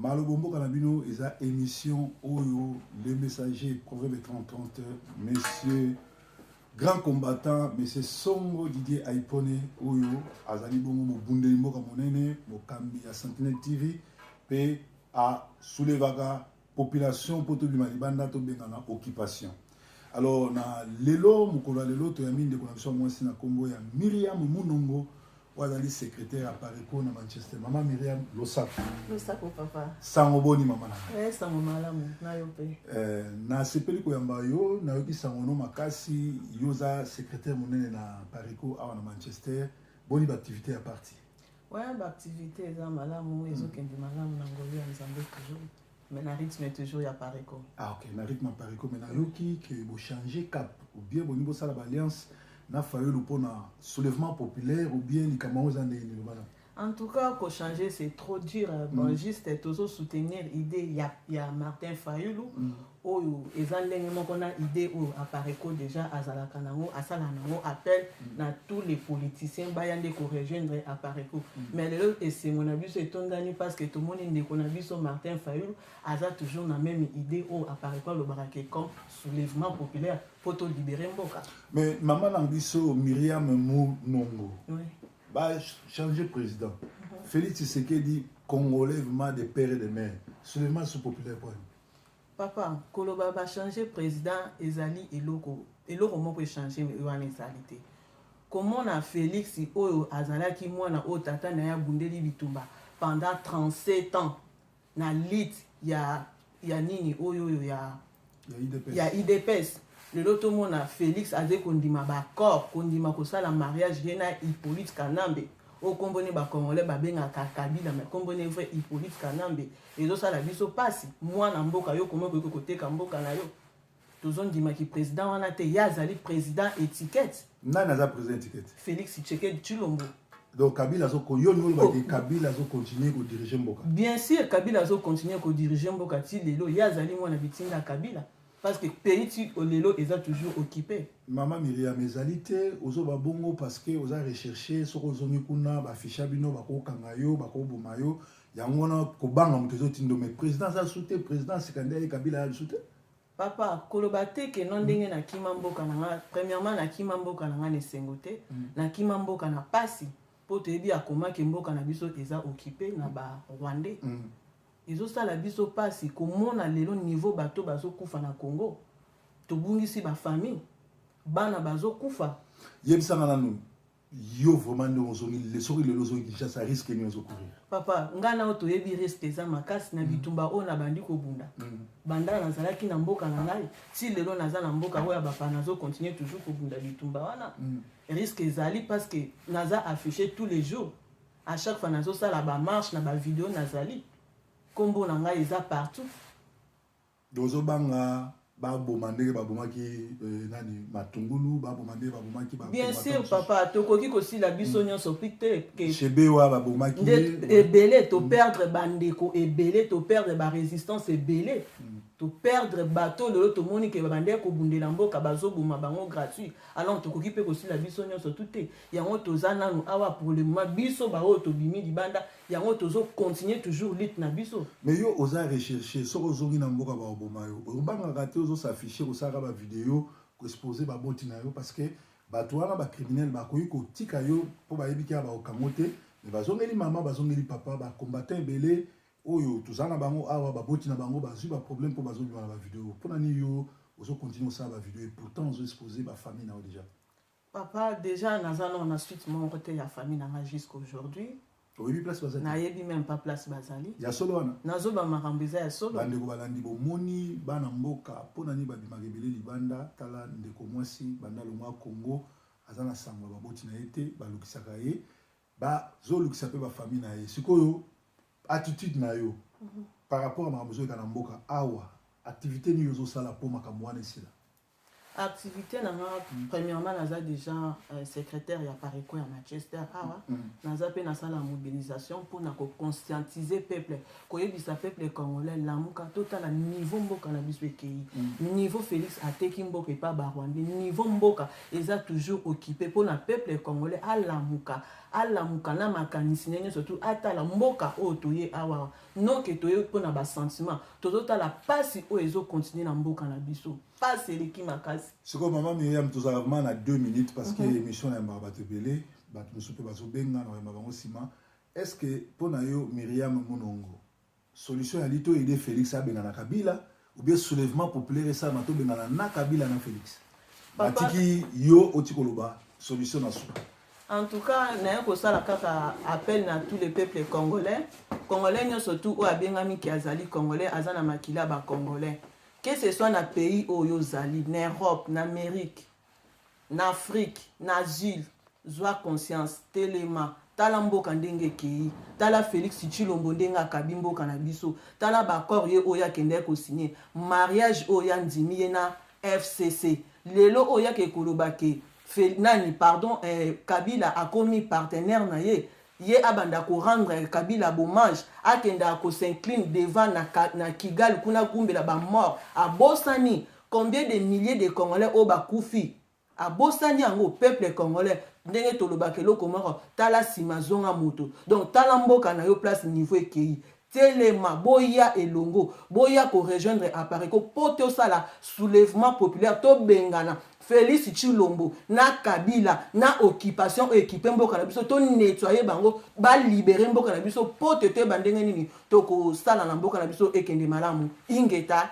Malobombo Kanabino, ils a émission Oyo, les messagers, proverbe 30-30, messieurs, grand combattant, monsieur Songo Didier Aipone, Oyo, Azali Bongo, Mobundelimbo Kamonene, Mokambi à Sentinelle TV, et à Soulevaga, population, Poto Bimalibanda, Tobengana, occupation. Alors, na Lelo, Mukola Lelo, Toyamine de Connexion, moi, c'est na Combo, ya Myriam Mounongo. Ouazali secrétaire à Pareco na Manchester. Maman Myriam Losako. Losako papa. Sangoboni maman. Ouais, sango malamu na yope. Na sepeli ko yamba yo na yoki sangono makasi yoza secrétaire monene na Pareco à na Manchester. Boni activité à partie. Ouais, activité eza malamu ezokendi malamu na ngoli ya Nzambe toujours. Mais na rythme toujours ya Pareco. Ah OK, na rythme Pareco mais na yoki que bo changer cap ou bien boni bo sala alliance. Na fallu pour un soulèvement populaire ou bien les Camerounais en tout cas, pour changer, c'est trop dur. Bon, juste toujours soutenir l'idée. Il y a Martin Fayoulou, où ils ont idée où apparaît déjà à Zalakanango, à Salanango, appelle dans tous les politiciens bayandé pour rejoindre apparaît. Mais le et c'est mon avis, c'est ton dernier parce que tout le monde est qu'on a vu sur Martin Fayoulou, a toujours la même idée où apparaît pas le baraké comme soulèvement populaire pour te libérer Mboka. Mais maman Nambiso Myriam Mounongo. Oui. Bah, changer président. Félix Tshisekedi, Congolais des pères et des mères. Seulement sous populaire point. Papa, Koloba va changer président Ezali et Loko. Et Loko moi peut changer mais en réalité. Comment on a Félix Oyo Azala qui moi na Otata na ya Bundeli Bitumba pendant 37 ans. Na lit ya nini Oyo ya IDPS. Le loto mona Félix a dit qu'on dit ma d'accord, qu'on dit ma kosa la mariage yena Hippolyte Kanambe. Au combone ba Congolais ba benga Kabila mais combone vrai Hippolyte Kanambe. Et donc ça la biso passe. Moi na mboka yo comment ko côté ka mboka na yo. Tozon dit ma ki président wana te ya zali président étiquette. Nana za président étiquette. Félix Tshisekedi Tshilombo. Donc Kabila zo ko yo no ba Kabila zo continuer ko diriger mboka. Bien sûr Kabila zo continuer ko diriger mboka ti lelo ya zali mwana bitinga Kabila. Parce que le pays Olelo est toujours occupé. Maman Myriam, mes alités, ozo babongo parce que oza recherché sur ozongi kuna ba ficha bino ba ko kangayo ba ko bomayo yangona ko banga mtezo tindo mais président za souté président secondaire Kabila a souté. Papa kolobate ke non ndenge na kimamboka na premièrement na kimamboka na ne sengote na kimamboka na pasi po te bi akoma ke mboka na biso eza occupé na ba Rwandais. Ils ont ça la biso passe comment na lelo niveau bateau bazo kufa na Congo to bungisi ba famille bana bazo kufa yebisa na nous yo vraiment nous zoni le sori le lozo qui ça risque ni ozo courir papa ngana oto yebi risque za makasi na bitumba ona bandi ko bunda banda na zalaki na mboka na ngai si lelo naza na mboka oya ba pana zo continuer toujours ko bunda bitumba wana risque ezali parce que naza affiché tous les jours à chaque fois nazo sala ba marche na ba vidéo nazali Combo nanga eza partout. Dozo banga babo mandeke babo maki nani matungulu babo mandeke babo maki babo. Bien sûr papa tokoki kosi la biso nyonso pite ke chebewa babo maki ebele to perdre bandeko ebele to perdre ba résistance ebele to perdre bateau le to moni ke bandeko bundela mboka bazobuma bango gratuit alors tokoki pe kosi la biso nyonso tout yango tozana nu awa pour le moment biso ba o to bimi libanda yango tozo continuer toujours lit na biso mais yo oza rechercher so ozongi na mboka ba oboma yo obanga raté ozo s'afficher ko saka ba vidéo ko exposer ba boti na yo parce que bato wana ba criminel ba koyi ko tika yo po ba yebi ka ba okamote mais bazongeli mama bazongeli papa ba combattant belé oyo tozana bango awa ba boti na bango bazui ba problème po bazobima na ba vidéo pona ni yo ozo continuer ça ba vidéo et pourtant ozo exposer ba famille na déjà papa déjà nazana on a suite mon côté ya famille na jusqu'à aujourd'hui. Oui, place bazali. Na yebi même pas place bazali. Ya solo wana. Nazo ba makambiza ya solo. Bande ko balandi bo moni bana mboka pona ni ba bimagebele libanda tala ndeko mwasi banda longwa Congo azana sangwa ba boti na ete ba lukisaka ye ba zo lukisa pe ba famille na ye. Sikoyo attitude na yo par rapport à makambo zo kana mboka awa activité ni yozo sala po makambo wana sila. Activité premièrement naza déjà secrétaire ya Pareco ya Manchester awa naza pe na sala mobilisation pour na conscientiser peuple koyebisa peuple congolais lamuka total niveau mboka na biso ekei niveau Félix ateki mboka pa ba Rwanda niveau mboka eza toujours occupé pour na peuple congolais alamuka alamuka na makanisi ndenge surtout atala mboka oyo toye awa noke toye mpona basentiment tozotala pasi oyo ezokontinue na mboka na biso pasi eleki makasi sikoyo mama Myriam tozala vraiment na 2 minutes parce que émission na yambaka bato ebele bato mosusu mpe bazobenga na koyamba bango nsima est ce que mpona yo Myriam Monongo solution ya lito ede Félix abenga na Kabila ou bien soulèvement populaire esalama tobengana na Kabila na Félix batiki yo oti koloba solution na suka. En tout cas, nous avons appel à tous les peuples congolais. Congolais, nous surtout au abengami qui azali congolais, azana makila ba congolais. Que ce soit dans pays où yo zali, en Europe, en Amérique, en Afrique, en Asie, zoa conscience, telema, tala mboka ndenge kei, tala Félix Tshilombo ndenga kabimbo kanabiso, tala bakor ye oya kende ko signer, mariage oya ndimi na FCC. Lelo oya ke kolobake nani pardon Kabila a commis partenaire na ye abanda ko rendre Kabila hommage akenda ko s'incline devant na Kigali kuna kumbela ba mort a bosani combien de milliers de Congolais au bakufi a bosani yango peuple congolais ndenge tolobake loko moko tala simazonga moto donc tala mboka na yo place niveau ekei telema boya elongo boya ko rejoindre appareil ko poto sala soulèvement populaire to bengana Félix Tshilombo na Kabila na occupation équipé mboka na biso to nettoyer bango ba libérer mboka na biso poto te bandenge nini to ko sala na mboka na biso ekende malamu ingeta